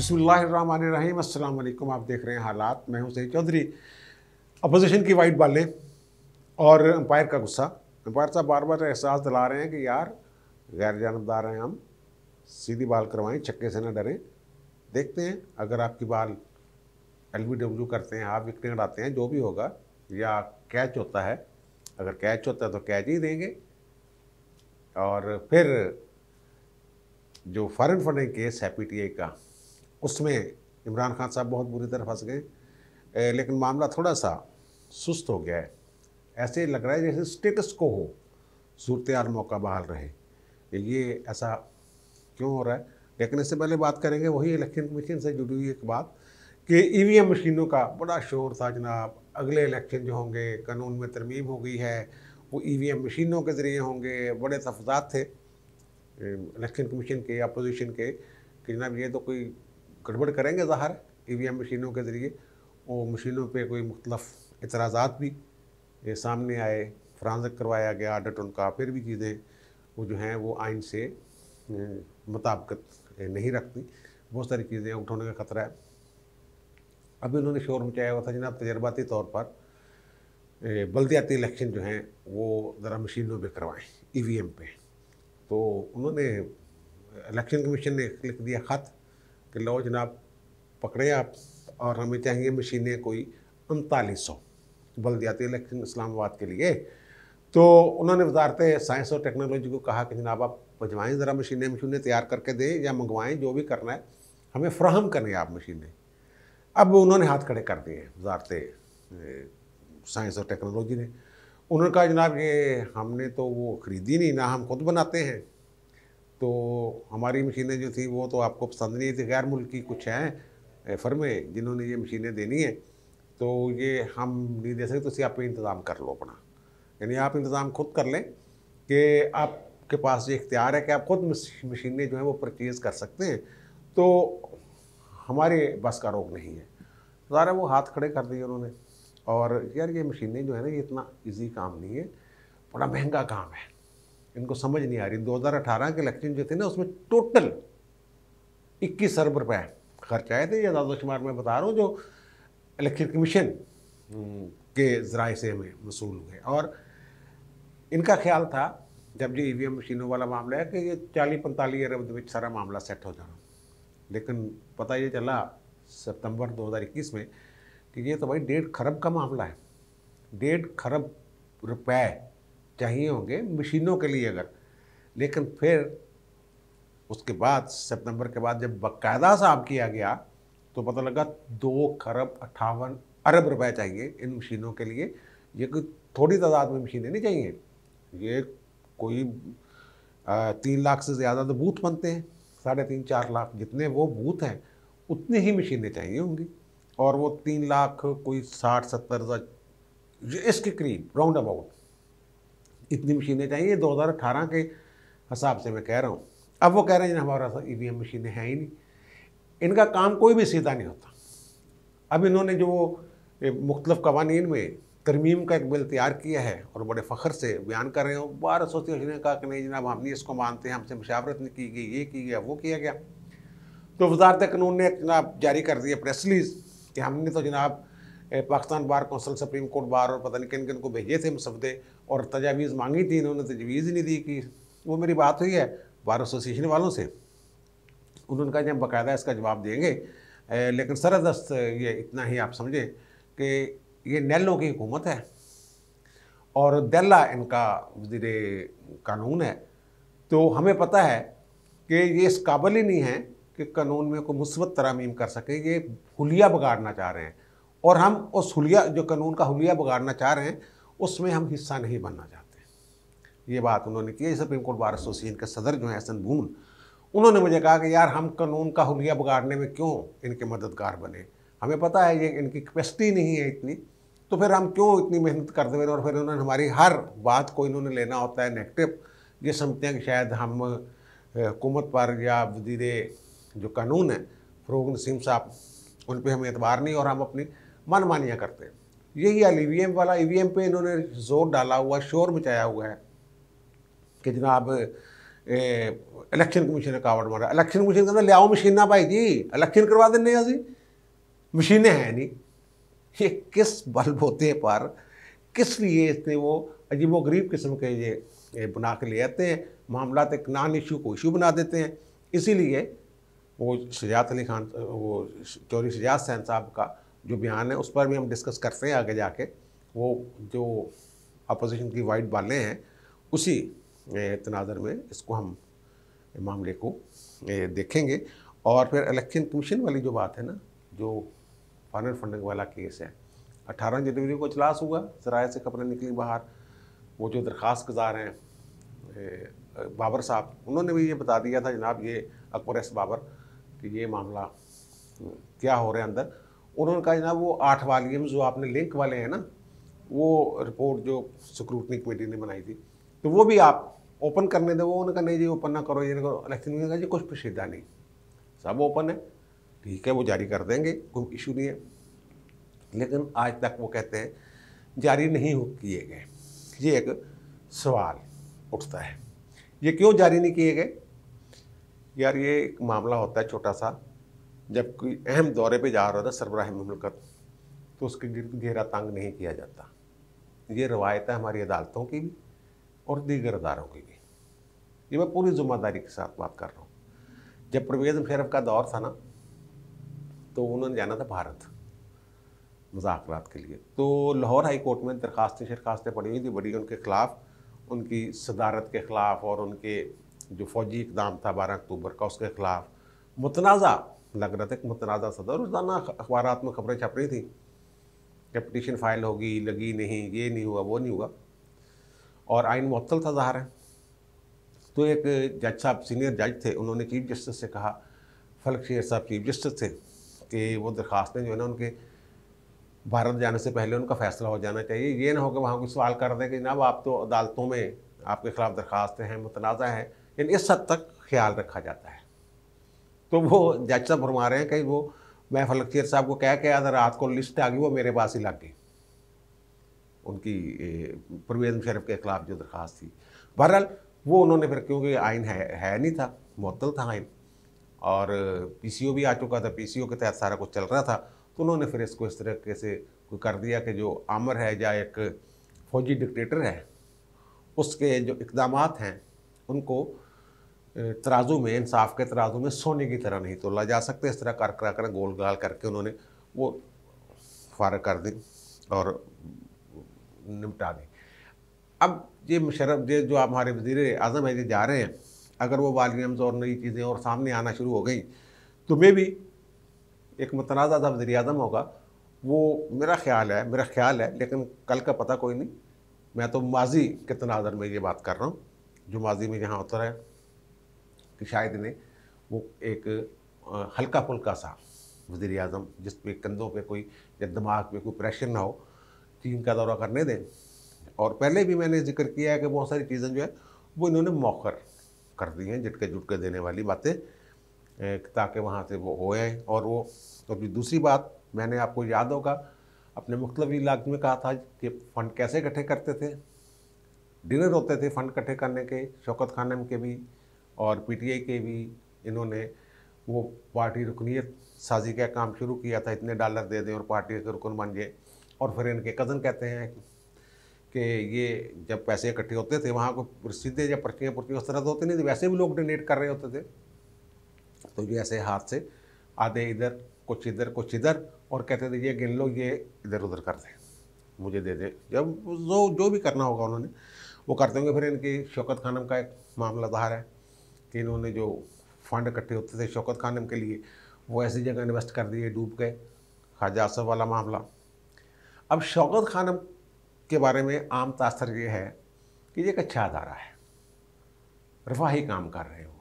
बिस्मिल्लाहिर्रहमानिर्रहीम, अस्सलाम वालेकुम। आप देख रहे हैं हालात। मैं हूं सईद चौधरी। अपोजिशन की वाइट बालें और अंपायर का गुस्सा। अंपायर साहब बार बार एहसास दिला रहे हैं कि यार गैर जानबदार हैं हम, सीधी बाल करवाएं, छक्के से न डरें। देखते हैं अगर आपकी बाल LBW करते हैं, आप विकेट उड़ाते हैं, जो भी होगा, या कैच होता है। अगर कैच होता है तो कैच ही देंगे। और फिर जो फॉरेन फंडिंग केस है PTI का, उसमें इमरान खान साहब बहुत बुरी तरह फंस गए। लेकिन मामला थोड़ा सा सुस्त हो गया है। ऐसे लग रहा है जैसे स्टेटस को हो, सूरत हाल मौका बहाल रहे। ये ऐसा क्यों हो रहा है? लेकिन इससे पहले बात करेंगे वही इलेक्शन कमीशन से जुड़ी हुई एक बात कि EVM मशीनों का बड़ा शोर था जनाब। अगले इलेक्शन जो होंगे, कानून में तरमीम हो गई है, वो EVM मशीनों के ज़रिए होंगे। बड़े तफजात थे इलेक्शन कमीशन के, अपोजिशन के, कि जनाब ये तो कोई गड़बड़ करेंगे ज़ाहिर EVM मशीनों के ज़रिए। वो मशीनों पे कोई मुख्तलफ इतराज़ात भी ये सामने आए, फ्रांजक करवाया गया ऑडिट उनका, फिर भी चीज़ें वो जो हैं वो आइन से मुताबिकत नहीं रखती। बहुत सारी चीज़ें उठाने का ख़तरा है। अभी उन्होंने शोर मचाया हुआ था जनाब तजर्बाती तौर पर बल्दियाती इलेक्शन जो हैं वो ज़रा मशीनों पे करवाएँ, EVM पे। तो उन्होंने इलेक्शन कमीशन ने लिख दिया ख़त कि लो जनाब पकड़े आप, और हमें चाहिए मशीनें कोई 3900 बल्दियाती इलेक्शन इस्लामाबाद के लिए। तो उन्होंने वजारत साइंस और टेक्नोलॉजी को कहा कि जनाब आप भिजवाएँ, ज़रा मशीनें तैयार करके दें या मंगवाएँ, जो भी करना है हमें फ़राहम करें आप मशीनें। अब उन्होंने हाथ खड़े कर दिए वजारत साइंस और टेक्नोलॉजी ने। उन्होंने कहा जनाब ये हमने तो वो ख़रीदी नहीं, ना हम खुद बनाते हैं, तो हमारी मशीनें जो थी वो तो आपको पसंद नहीं थी। गैर मुल्की कुछ हैं फर्में जिन्होंने ये मशीनें देनी है, तो ये हम नहीं दे सकते, तो आप इंतज़ाम कर लो अपना। यानी आप इंतज़ाम खुद कर लें कि आपके पास ये इख्तियार है कि आप खुद मशीनें जो हैं वो परचेज़ कर सकते हैं, तो हमारे बस का रोक नहीं है। ज़ाहिर है वो हाथ खड़े कर दिए उन्होंने। और यार ये मशीनें जो है ना, ये इतना ईजी काम नहीं है, बड़ा महंगा काम है। इनको समझ नहीं आ रही। 2018 के इलेक्शन जो थे ना, उसमें टोटल 21 अरब रुपए खर्च आए थे। ये ज़्यादा शुमार मैं बता रहा हूँ जो इलेक्शन कमीशन के ज़राए से हमें वसूल हुए। और इनका ख्याल था जब ये EVM मशीनों वाला मामला है कि ये 40-45 अरब में सारा मामला सेट हो जाना। लेकिन पता ये चला सितंबर 2021 में कि ये तो भाई 1.5 खरब का मामला है। 1.5 खरब रुपए चाहिए होंगे मशीनों के लिए अगर। लेकिन फिर उसके बाद सितंबर के बाद जब बाकायदा साहब किया गया तो पता लगा 2 खरब 58 अरब रुपए चाहिए इन मशीनों के लिए। ये कोई थोड़ी तादाद में मशीनें नहीं चाहिए, ये कोई 3 लाख से ज़्यादा तो बूथ बनते हैं, 3.5-4 लाख जितने वो बूथ हैं उतनी ही मशीनें चाहिए होंगी। और वो 3 लाख कोई 60-70 इसके करीब राउंड अबाउट इतनी मशीनें चाहिए 2018 के हिसाब से मैं कह रहा हूँ। अब वो कह रहे हैं हमारा EVM मशीनें हैं ही नहीं। इनका काम कोई भी सीधा नहीं होता। अब इन्होंने जो मुख्तलिफ कवानीन में तरमीम का एक बिल तैयार किया है और बड़े फ़ख्र से बयान कर रहे हो, बार एसोसिएशन ने कहा कि नहीं जनाब हम नहीं इसको मानते हैं, हमसे मुशावरत नहीं की गई, ये की गया, वो किया गया। तो वजारत कानून ने जनाब जारी कर दिया प्रेस रिलीज़ कि हमने तो जनाब Pakistan bar council, supreme court bar और पता नहीं किन किन को भेजे थे मसवदे और तजावीज़ मांगी थी, इन्होंने तजवीज़ ही नहीं दी। कि वो मेरी बात हुई है बार एसोसिएशन वालों से, उन्होंने कहा कि हम बाकायदा इसका जवाब देंगे। लेकिन सरदस्त ये इतना ही आप समझें कि ये नैलों की हुकूमत है और दल्ला इनका वज़ीर कानून है। तो हमें पता है कि ये इस काबिल ही नहीं है कि कानून में कोई मुस्बत तरमीम कर सके। ये हुलिया बिगाड़ना चाह रहे हैं और हम उस हुलिया, जो कानून का हुलिया बिगाड़ना चाह रहे हैं, उसमें हम हिस्सा नहीं बनना चाहते। ये बात उन्होंने की। सुप्रीम कोर्ट बार एसोसिएशन के सदर जो हैं एहसन बून, उन्होंने मुझे कहा कि यार हम कानून का हुलिया बिगाड़ने में क्यों इनके मददगार बने, हमें पता है ये इनकी कैपेसिटी नहीं है इतनी, तो फिर हम क्यों इतनी मेहनत करते हुए। और फिर उन्होंने हमारी हर बात को इन्होंने लेना होता है नेगेटिव। ये समझते हैं कि शायद हम हुकूमत पर या वज़ीर जो कानून है फ़रूक नसीम साहब, उन पर हमें एतबार नहीं और हम अपनी मनमानियाँ करते हैं। यही हाल EVM वाला। EVM पे इन्होंने जोर डाला हुआ, शोर मचाया हुआ है कि जनाब इलेक्शन कमीशन ने कावड़ मारा। इलेक्शन कमीशन कहता लियाओ मशीना भाई जी, इलेक्शन करवा देने असी, मशीनें हैं नहीं। ये किस बलबूते पर, किस लिए इतने वो अजीबो गरीब किस्म के ये बना के ले आते हैं, मामला एक नॉन इशू को इशू बना देते हैं। इसीलिए वो शजात अली खान, वो चौधरी शजात हुसैन साहब का जो बयान है उस पर भी हम डिस्कस करते हैं आगे जाके। वो जो अपोजिशन की वाइट बालें हैं उसी तनाज़र में इसको हम मामले को देखेंगे। और फिर इलेक्शन कमीशन वाली जो बात है ना, जो फॉरेन फंडिंग वाला केस है, 18 जनवरी को इजलास हुआ, सराय से खबरें निकली बाहर। वो जो दरख्वास्त गुजार हैं बाबर साहब, उन्होंने भी ये बता दिया था जनाब ये अकबर एस बाबर कि ये मामला क्या हो रहा है अंदर। उन्होंने कहा जनाब वो 8 वॉल्यूम्स जो आपने लिंक वाले हैं ना, वो रिपोर्ट जो स्क्रूटनी कमेटी ने बनाई थी, तो वो भी आप ओपन करने दो। वो उन्होंने कहा नहीं जी ओपन ना करो, ये ना करो। इलेक्शन में कहा जी कुछ पेचीदा नहीं, सब ओपन है, ठीक है वो जारी कर देंगे, कोई इशू नहीं है। लेकिन आज तक वो कहते हैं जारी नहीं किए गए। ये एक सवाल उठता है, ये क्यों जारी नहीं किए गए? यार ये एक मामला होता है छोटा सा, जब कोई अहम दौरे पे जा रहा होता है सरबराह मुमलकत, तो उसके गिर्द घेरा तंग नहीं किया जाता। ये रवायत है हमारी अदालतों की भी और दीगर अदारों की भी। ये मैं पूरी ज़िम्मेदारी के साथ बात कर रहा हूँ। जब परवेज़ मुशर्रफ का दौर था ना, तो उन्होंने जाना था भारत मुज़ाकरात के लिए, तो लाहौर हाई कोर्ट में दरखास्तें पड़ी हुई थी बड़ी उनके ख़िलाफ़, उनकी सदारत के ख़िलाफ़ और उनके जो फ़ौजी इक़दाम था 12 अक्टूबर का उसके ख़िलाफ़ मुतनाज़ा लग रहा था, एक मुतनाज़ा सदर। रोज़ाना अखबारात में खबरें छप रही थी कि पिटीशन फाइल होगी, लगी नहीं, ये नहीं हुआ, वो नहीं हुआ, और आइन मुअत्तल था ज़ाहिर है। तो एक जज साहब सीनियर जज थे, उन्होंने चीफ जस्टिस से कहा, फलक शेर साहब चीफ जस्टिस थे, कि वो दरख्वास्तें जो है ना उनके भारत जाने से पहले उनका फ़ैसला हो जाना चाहिए। ये ना हो कि वहाँ कोई सवाल कर दे कि जनाब आप तो अदालतों में आपके ख़िलाफ़ दरख्वास्तें हैं, मुतनाज़ा हैं, यानी इस हद तक ख्याल रखा जाता है। तो वो जज साहब फरमा रहे हैं कि वो मैं फलक शेर साहब को कह के आधा रात को लिस्ट आ गई, वो मेरे पास ही लग गई, उनकी परवेज़ मुशर्रफ के ख़िलाफ़ जो दरख्वास्त थी। बहरहाल वो उन्होंने फिर, क्योंकि आइन है नहीं था, मुअत्तल था आइन, और पीसीओ भी आ चुका था, पीसीओ के तहत सारा कुछ चल रहा था, तो उन्होंने फिर इसको इस तरीके से कर दिया कि जो आमर है या एक फ़ौजी डिक्टेटर है, उसके जो इक़दामात हैं उनको तराजू में, इंसाफ के तराजू में सोने की तरह नहीं तोला जा सकते। इस तरह कर गोल गाल करके उन्होंने वो फारग कर दी और निपटा दी। अब ये मुशर्रफ जो आप हमारे वज़ीर आज़म है, ये जा रहे हैं, अगर वो वॉल्यूम्स और नई चीज़ें और सामने आना शुरू हो गई तो मे भी एक मुतनाज़ा सा वज़ीर आज़म होगा। वो मेरा ख्याल है, लेकिन कल का पता कोई नहीं। मैं तो माजी के तनाज़र में ये बात कर रहा हूँ, जो माजी में जहाँ होता है कि शायद इन्हें वो एक हल्का फुल्का सा वज़ीर आज़म जिस पे कंधों पे कोई या दिमाग पे कोई प्रेशर ना हो, चीन का दौरा करने दें। और पहले भी मैंने जिक्र किया है कि बहुत सारी चीज़ें जो है वो इन्होंने मौखर कर दी हैं, झटके झुटके देने वाली बातें, ताकि वहाँ से वो होए। और वो तो भी दूसरी बात, मैंने आपको याद होगा अपने मुख्तलिफ इलाके में कहा था कि फ़ंड कैसे इकट्ठे करते थे। डिनर होते थे फ़ंड इकट्ठे करने के, शौकत खानम के भी और पीटीआई के भी। इन्होंने वो पार्टी रुकनीत साजी का काम शुरू किया था, इतने डॉलर दे दें और पार्टी के रुकन बन जाए। और फिर इनके कज़न कहते हैं कि ये जब पैसे इकट्ठे होते थे वहाँ को रसीदें या पर्चियाँ उस तरह होती नहीं थी, वैसे भी लोग डोनेट कर रहे होते थे। तो ये ऐसे हाथ से आधे इधर कुछ इधर और कहते थे ये गिन लो, ये इधर उधर कर दें, मुझे दे दें। जब जो भी करना होगा उन्होंने वो करते होंगे। फिर इनकी शौकत खानम का एक मामला ज़ाहिर है कि इन्होंने जो फ़ंड इकट्ठे होते थे शौकत खानम के लिए, वो ऐसी जगह इन्वेस्ट कर दिए, डूब गए, ख्वाजा आसफ़ वाला मामला। अब शौकत खानम के बारे में आम तासर ये है कि ये एक अच्छा अदारा है, रफाही काम कर रहे हो,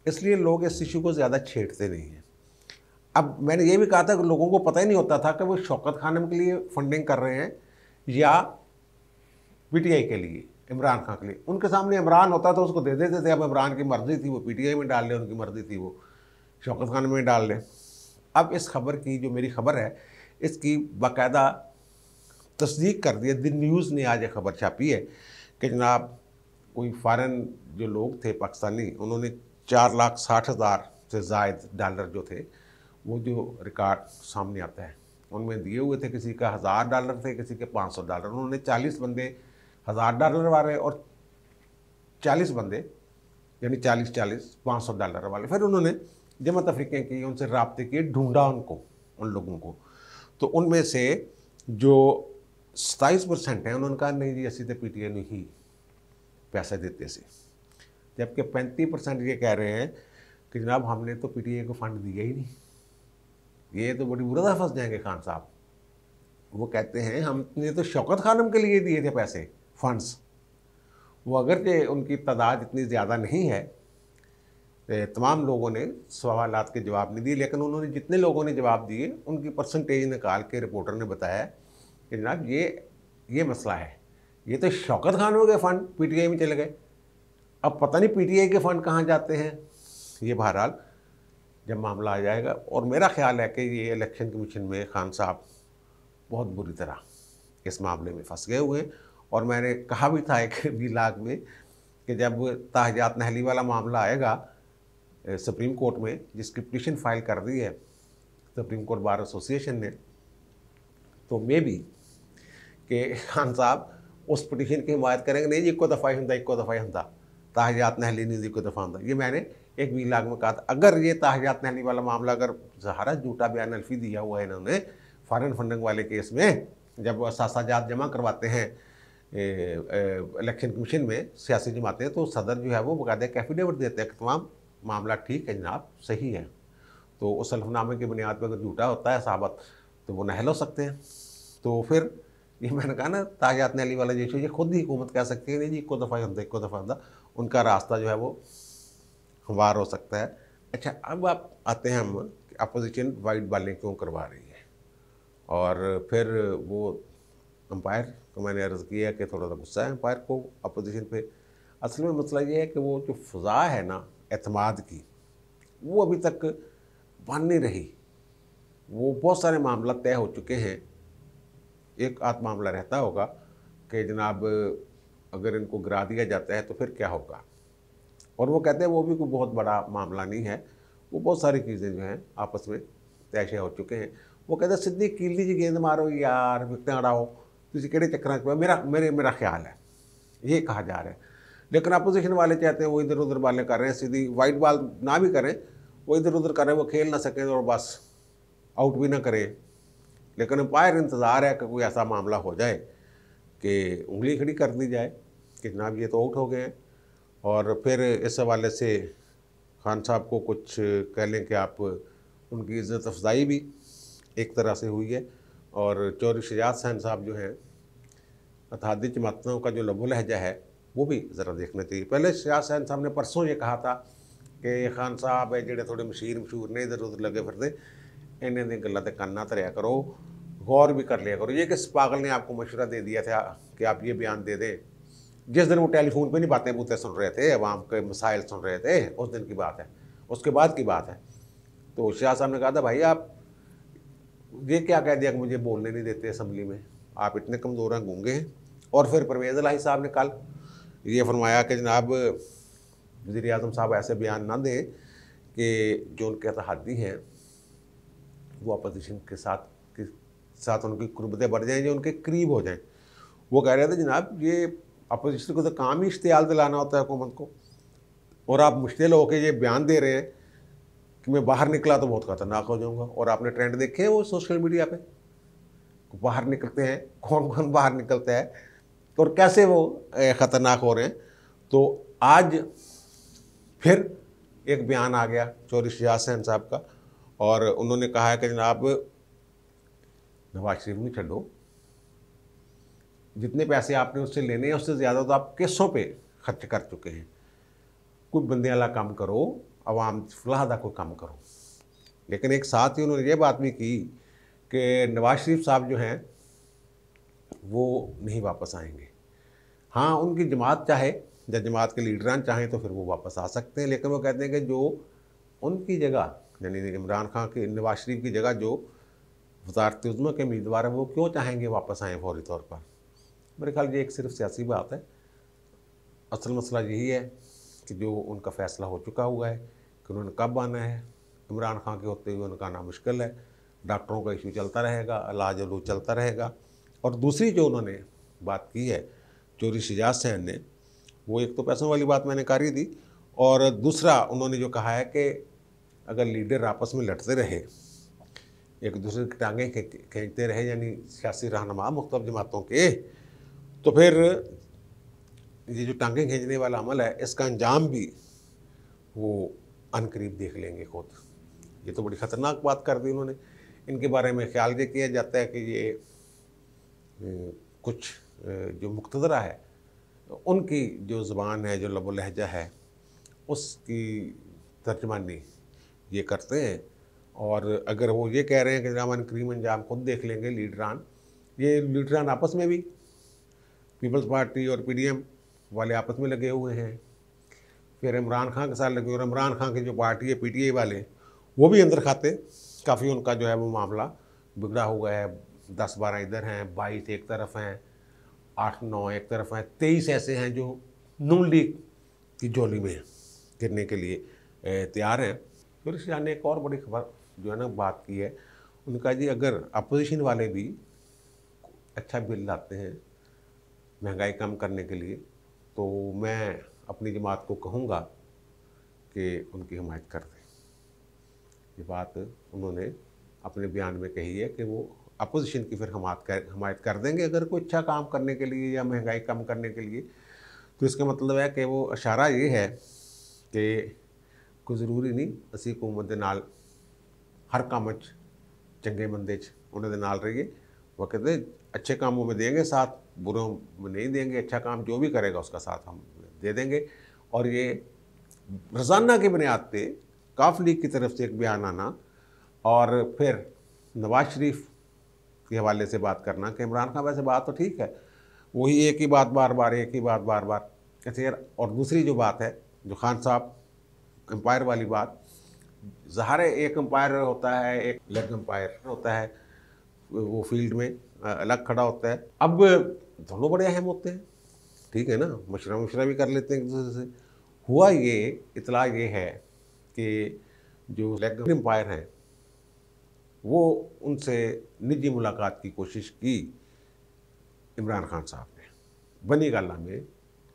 इसलिए लोग इस इशू को ज़्यादा छेड़ते नहीं हैं। अब मैंने ये भी कहा था कि लोगों को पता ही नहीं होता था कि वो शौकत खानम के लिए फंडिंग कर रहे हैं या पीटीआई के लिए, इमरान खान के लिए। उनके सामने इमरान होता तो उसको दे देते थे। अब इमरान की मर्ज़ी थी वो पीटीआई में डाल ले, उनकी मर्ज़ी थी वो शौकत खानम में डाल ले। अब इस खबर की, जो मेरी खबर है, इसकी बाकायदा तस्दीक कर दी है। द न्यूज़ ने आज एक खबर छापी है कि जनाब कोई फ़ॉरेन जो लोग थे पाकिस्तानी, उन्होंने 4,60,000 से ज़ायद डॉलर जो थे, वो जो रिकॉर्ड सामने आता है उनमें दिए हुए थे। किसी का $1,000 थे, किसी के $500। उन्होंने 40 बंदे $1,000 वाले और 40 बंदे यानी 40-40 $500 वाले, फिर उन्होंने जमात अफ्रीका की, उनसे रब्ते किए, ढूंढा उनको, उन लोगों को। तो उनमें से जो 27% है उन्होंने कहा नहीं जी असी तो पीटीआई ने ही पैसा देते से, जबकि 35% ये कह रहे हैं कि जनाब हमने तो पीटीआई को फंड दिया ही नहीं, ये तो बड़ी बुरा फंस जाएंगे खान साहब। वो कहते हैं हमने तो शौकत खानम के लिए दिए थे पैसे, फंड्स। वो अगर के उनकी तादाद इतनी ज़्यादा नहीं है, तमाम लोगों ने सवालात के जवाब नहीं दिए, लेकिन उन्होंने जितने लोगों ने जवाब दिए उनकी परसेंटेज निकाल के रिपोर्टर ने बताया कि जनाब ये मसला है, ये तो शौकत खानों के फ़ंड पीटीआई में चले गए। अब पता नहीं पीटीआई के फ़ंड कहाँ जाते हैं, ये बहरहाल जब मामला आ जाएगा। और मेरा ख्याल है कि ये इलेक्शन कमीशन में खान साहब बहुत बुरी तरह इस मामले में फंस गए हुए हैं। और मैंने कहा भी था एक व्लॉग में कि जब ताहजात नहली वाला मामला आएगा सुप्रीम कोर्ट में, जिसकी पिटीशन फाइल कर दी है सुप्रीम कोर्ट बार एसोसिएशन ने, तो मे भी कि खान साहब उस पिटीशन की हिमायत करेंगे, नहीं जी इक्को दफ़ा ही होता ताहजात नहली नहीं इक्को दफ़ा होता। ये मैंने एक व्लॉग में कहा था। अगर ये ताहजात नहली वाला मामला अगर ज़हारा झूठा बयान अल्फी दिया हुआ है इन्होंने फॉरेन फंडिंग वाले केस में, जब असासाजात जमा करवाते हैं इलेक्शन कमीशन में सियासी जमातें, तो सदर जो है वो बाकायदा कैफिडेविट देते हैं कि तमाम मामला ठीक है जनाब, सही है। तो उस हल्फनामे की बुनियाद पर अगर झूठा होता है साबित, तो वो नहल हो सकते हैं। तो फिर ये मैंने कहा ना, ताहजात नहली वाला जो ये खुद ही हुकूमत कह सकती है नहीं जी इक्को दफ़ा होता, उनका रास्ता जो है वो हमवार हो सकता है। अच्छा, अब आप आते हैं हम कि अपोजिशन वाइट बॉलिंग क्यों करवा रही है। और फिर वो अंपायर को मैंने अर्ज़ किया कि थोड़ा सा गुस्सा है अंपायर को अपोजिशन पे। असल में मसला ये है कि वो जो फ़ज़ा है ना एतमाद की, वो अभी तक बन नहीं रही। वो बहुत सारे मामला तय हो चुके हैं, एक आध मामला रहता होगा कि जनाब अगर इनको गिरा दिया जाता है तो फिर क्या होगा। और वो कहते हैं वो भी कोई बहुत बड़ा मामला नहीं है, वो बहुत सारी चीज़ें जो हैं आपस में तय हो चुके हैं। वो कहते हैं सीधी कीली जी गेंद मारो यार, विकटें अड़ाओ, तुझे किहड़े चक्कर च मेरा ख्याल है ये कहा जा रहा है। लेकिन अपोजिशन वाले चाहते हैं वो इधर उधर बालें कर रहे हैं, सीधी वाइट बॉल ना भी करें, वो इधर उधर कर रहे हैं, वो खेल ना सकें और बस आउट भी ना करें। लेकिन अंपायर इंतज़ार है कि कोई ऐसा मामला हो जाए कि उंगली खड़ी कर दी जाए कि जनाब ये तो आउट हो गए हैं। और फिर इस हवाले से खान साहब को कुछ कह लें कि आप उनकी इज़्ज़त अफजाई भी एक तरह से हुई है। और चौधरी शजात हुसैन साहब जो हैं, अतहादी जमातों का जो लबो लहजा है वो भी ज़रा देखना चाहिए। पहले शजात हुसैन साहब ने परसों ये कहा था कि खान साहब है ਜਿਹੜੇ थोड़े मशहूर ने इधर उधर लगे फिरते, इन्हें दी गल्लां ते कन्न ना धरिया करो, गौर भी कर लिया करो। ये किस पागल ने आपको मशवरा दे दिया था कि आप ये बयान दे दें। जिस दिन वो टेलीफोन पे नहीं बातें बूतें सुन रहे थे, अवाम के मसाइल सुन रहे थे, उस दिन की बात है, उसके बाद की बात है। तो शाह साहब ने कहा था भाई आप ये क्या कह दिया कि मुझे बोलने नहीं देते असम्बली में, आप इतने कमज़ोर हैं, गूंगे हैं। और फिर परवेज़ इलाही साहब ने कल ये फरमाया कि जनाब वज़ीर आज़म साहब ऐसे बयान ना दें कि जो उनके तहद्दी हैं वो अपोजिशन के साथ उनकी कुर्बतें बढ़ जाएँ, जो उनके करीब हो जाएँ। वो कह रहे थे जनाब ये अपोजिशन को तो काम ही इश्तियाल दिलाना होता है हुकूमत को, और आप मुश्तिल होकर ये बयान दे रहे हैं कि मैं बाहर निकला तो बहुत ख़तरनाक हो जाऊंगा। और आपने ट्रेंड देखे हैं वो सोशल मीडिया पे, बाहर निकलते हैं, कौन कौन बाहर निकलता है और कैसे वो ख़तरनाक हो रहे हैं। तो आज फिर एक बयान आ गया चौधरी शजात हुसैन साहब का, और उन्होंने कहा है कि जनाब नवाज शरीफ नहीं छो, जितने पैसे आपने उससे लेने हैं उससे ज़्यादा तो आप केसों पे खर्च कर चुके हैं। कोई बंदे वाला काम करो, अवाम फलाह दा कोई काम करो। लेकिन एक साथ ही उन्होंने ये बात भी की कि नवाज शरीफ साहब जो हैं वो नहीं वापस आएंगे। हाँ, उनकी जमात चाहे या जमात के लीडरान चाहें तो फिर वो वापस आ सकते हैं, लेकिन वो कहते हैं कि जो उनकी जगह यानी इमरान खान की, नवाज शरीफ की जगह जो वज़ारत उज़्मा के उम्मीदवार हैं वो क्यों चाहेंगे वापस आएँ फौरी तौर पर। मेरे ख्याल ये एक सिर्फ सियासी बात है। असल मसला यही है कि जो उनका फ़ैसला हो चुका हुआ है कि उन्होंने कब आना है। इमरान खान के होते हुए उनका आना मुश्किल है। डॉक्टरों का इशू चलता रहेगा, इलाज अलूज चलता रहेगा। और दूसरी जो उन्होंने बात की है चोरी शिजात सहन ने, वो एक तो पैसों वाली बात मैंने कर ही दी, और दूसरा उन्होंने जो कहा है कि अगर लीडर आपस में लड़ते रहे, एक दूसरे की टांगें खींचते रहे, यानी सियासी रहनुमा मुख्तलिफ जमातों के, तो फिर ये जो टांगें खींचने वाला अमल है इसका अंजाम भी वो अनकरीब देख लेंगे खुद। ये तो बड़ी ख़तरनाक बात कर दी उन्होंने। इनके बारे में ख्याल ये किया जाता है कि ये कुछ जो मुक़्तदरा है उनकी जो ज़ुबान है, जो लब व लहजा है, उसकी तर्जमानी ये करते हैं। और अगर वो ये कह रहे हैं कि हम अनकरीम अंजाम खुद देख लेंगे, ये लीडरान आपस में भी, पीपल्स पार्टी और पीडीएम वाले आपस में लगे हुए हैं, फिर इमरान खान के साथ लगे, और इमरान खान की जो पार्टी है पीटीआई वाले, वो भी अंदर खाते। काफ़ी उनका जो है वो मामला बिगड़ा हुआ है। 10-12 इधर हैं, 22 एक तरफ हैं, 8-9 एक तरफ हैं, 23 ऐसे हैं जो नून लीग की झोली में गिरने के लिए तैयार हैं। फिर शाह ने एक और बड़ी खबर जो है ना बात की है, उनका जी अगर अपोजिशन वाले भी अच्छा बिल लाते हैं महंगाई कम करने के लिए, तो मैं अपनी जमात को कहूँगा कि उनकी हिमायत कर दें। ये बात उन्होंने अपने बयान में कही है कि वो अपोजिशन की फिर हिमायत कर देंगे अगर कोई अच्छा काम करने के लिए या महंगाई कम करने के लिए। तो इसका मतलब है कि वो इशारा ये है कि कोई ज़रूरी नहीं असी हुकूमत दे नाल हर काम चंगे मंदे उन्होंने नाल रहिए। वो कहते अच्छे कामों में देंगे साथ, बुरों में नहीं देंगे। अच्छा काम जो भी करेगा उसका साथ हम दे देंगे। और ये रोज़ाना की बुनियाद पे काफ लीग की तरफ से एक बयान आना और फिर नवाज शरीफ के हवाले से बात करना कि इमरान खान वैसे बात तो ठीक है, वही एक ही बात बार बार, एक ही बात बार बार कहते यार। और दूसरी जो बात है जो खान साहब एम्पायर वाली बात, ज़ाहिर है एक एम्पायर होता है, एक लेग एम्पायर होता है, वो फील्ड में अलग खड़ा होता है। अब दोनों बड़े अहम होते हैं, ठीक है ना, मशवरा भी कर लेते हैं एक दूसरे से। हुआ ये इतला ये है कि जो लेग एम्पायर हैं वो उनसे निजी मुलाकात की कोशिश की इमरान खान साहब ने बनी गाला में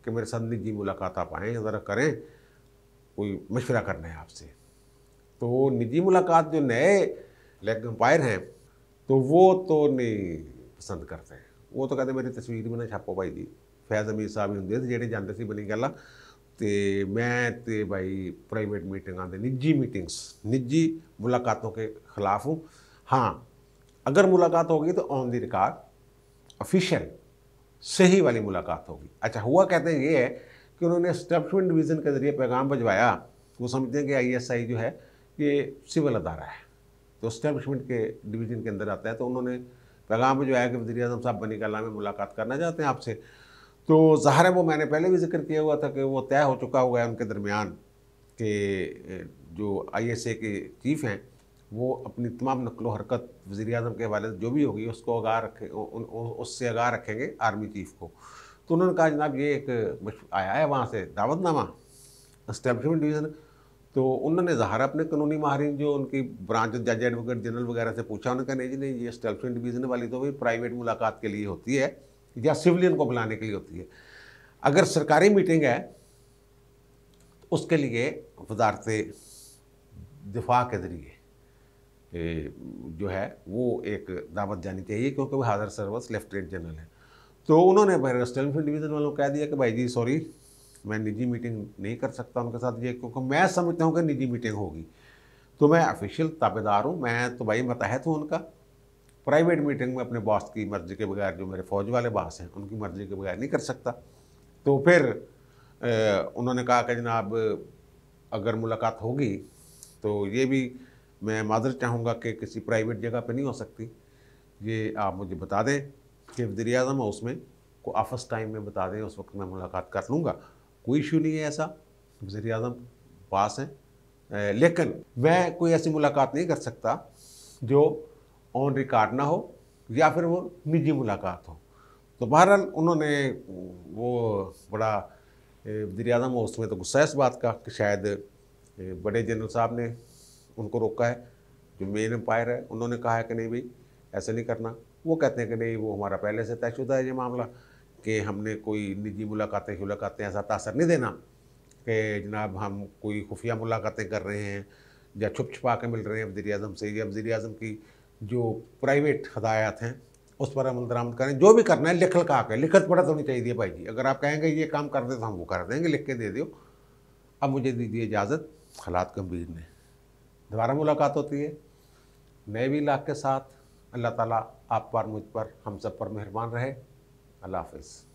कि मेरे साथ निजी मुलाकात आप आएँ, ज़रा करें, कोई मशवरा करना है आपसे। तो निजी मुलाकात जो नए लेग एम्पायर हैं तो वो तो नहीं पसंद करते हैं। वो तो कहते मेरी तस्वीर भी ना छापो भाई जी। फैज़ अमीर साहब ही होंगे ਜਿਹੜੇ ਜਾਂਦੇ ਸੀ बनी गल। तो मैं तो भाई प्राइवेट मीटिंगां दे निजी मुलाकातों के खिलाफ हूँ। हाँ, अगर मुलाकात होगी तो ऑन दी रिकॉर्ड ऑफिशियल सही वाली मुलाकात होगी। अच्छा, हुआ कहते हैं ये है कि उन्होंने एस्टेब्लिशमेंट डिवीज़न के ज़रिए पैगाम भिजवाया। वो समझते हैं कि ISI जो है ये सिविल अदारा है, तो एस्टेब्लिशमेंट के डिवीज़न के अंदर आता है। तो उन्होंने पैगाम भिजवाया कि वज़ीर आज़म साहब बनी गाला में मुलाकात करना चाहते हैं आपसे। तो ज़ाहिर है वो मैंने पहले भी जिक्र किया हुआ था कि वो तय हो चुका हुआ है उनके दरमियान कि जो ISA के चीफ़ हैं वो अपनी तमाम नकलो हरकत वज़ीर आज़म के हवाले से जो भी होगी उसको उससे आगाह रखेंगे आर्मी चीफ़ को। तो उन्होंने कहा जनाब ये एक आया है वहाँ से दावतनामा एस्टेब्लिशमेंट डिवीज़न। तो उन्होंने ज़ाहिर अपने कानूनी माहिरीन जो उनकी ब्रांच जज एडवोकेट जनरल वगैरह से पूछा। उन्होंने कहा नहीं जी नहीं, ये एस्टेब्लिशमेंट डिवीज़न वाली तो भाई प्राइवेट मुलाकात के लिए होती है या सिविलियन को बुलाने के लिए होती है। अगर सरकारी मीटिंग है तो उसके लिए वजारत दिफा के ज़रिए जो है वो एक दावत जानी चाहिए, क्योंकि वो हाज़र सर्विस लेफ्टिनेंट जनरल है। तो उन्होंने एस्टेब्लिशमेंट डिवीज़न वालों को कह दिया कि भाई जी सॉरी, मैं निजी मीटिंग नहीं कर सकता उनके साथ ये, क्योंकि मैं समझता हूँ कि निजी मीटिंग होगी। तो मैं ऑफिशियल ताबेदार हूँ, मैं तो भाई मतहत हूँ उनका। प्राइवेट मीटिंग में अपने बॉस की मर्ज़ी के बगैर, जो मेरे फ़ौज वाले बॉस हैं उनकी मर्ज़ी के बगैर नहीं कर सकता। तो फिर उन्होंने कहा कि जनाब अगर मुलाकात होगी तो ये भी मैं माज़रत चाहूँगा कि किसी प्राइवेट जगह पे नहीं हो सकती। ये आप मुझे बता दें कि वज़ीर आज़म हाउस में को ऑफिस टाइम में बता दें, उस वक्त मैं मुलाकात कर लूँगा, कोई इशू नहीं है। ऐसा वज़ीर आज़म पास हैं, लेकिन मैं कोई ऐसी मुलाकात नहीं कर सकता जो ऑन रिकॉर्ड ना हो या फिर वो निजी मुलाकात हो। तो बहरहाल उन्होंने वो बड़ा वज़ीर आज़म और उसमें तो गुस्सा है इस बात का कि शायद बड़े जनरल साहब ने उनको रोका है, जो मेन एम्पायर है उन्होंने कहा है कि नहीं भाई ऐसे नहीं करना। वो कहते हैं कि नहीं, वो हमारा पहले से तयशुदा है ये मामला कि हमने कोई निजी मुलाकातें ऐसा तासर नहीं देना कि जनाब हम कोई खुफिया मुलाकातें कर रहे हैं या छुप छुपा के मिल रहे हैं वज़ीर आज़म से, या वज़ीर आज़म की जो प्राइवेट हदायत हैं उस पर अमल दरामद करें। जो भी करना है लिख लखा के, लिखत पढ़त होनी चाहिए भाई जी। अगर आप कहेंगे ये काम कर दे तो हम वो कर देंगे, लिख के दे दो। अब मुझे दीजिए इजाज़त, हालात गंभीर ने। दोबारा मुलाकात होती है नए भी लाख के साथ। अल्लाह ताला आप पर, मुझ पर, हम सब पर मेहरबान रहे। अल्लाह हाफ़िज़।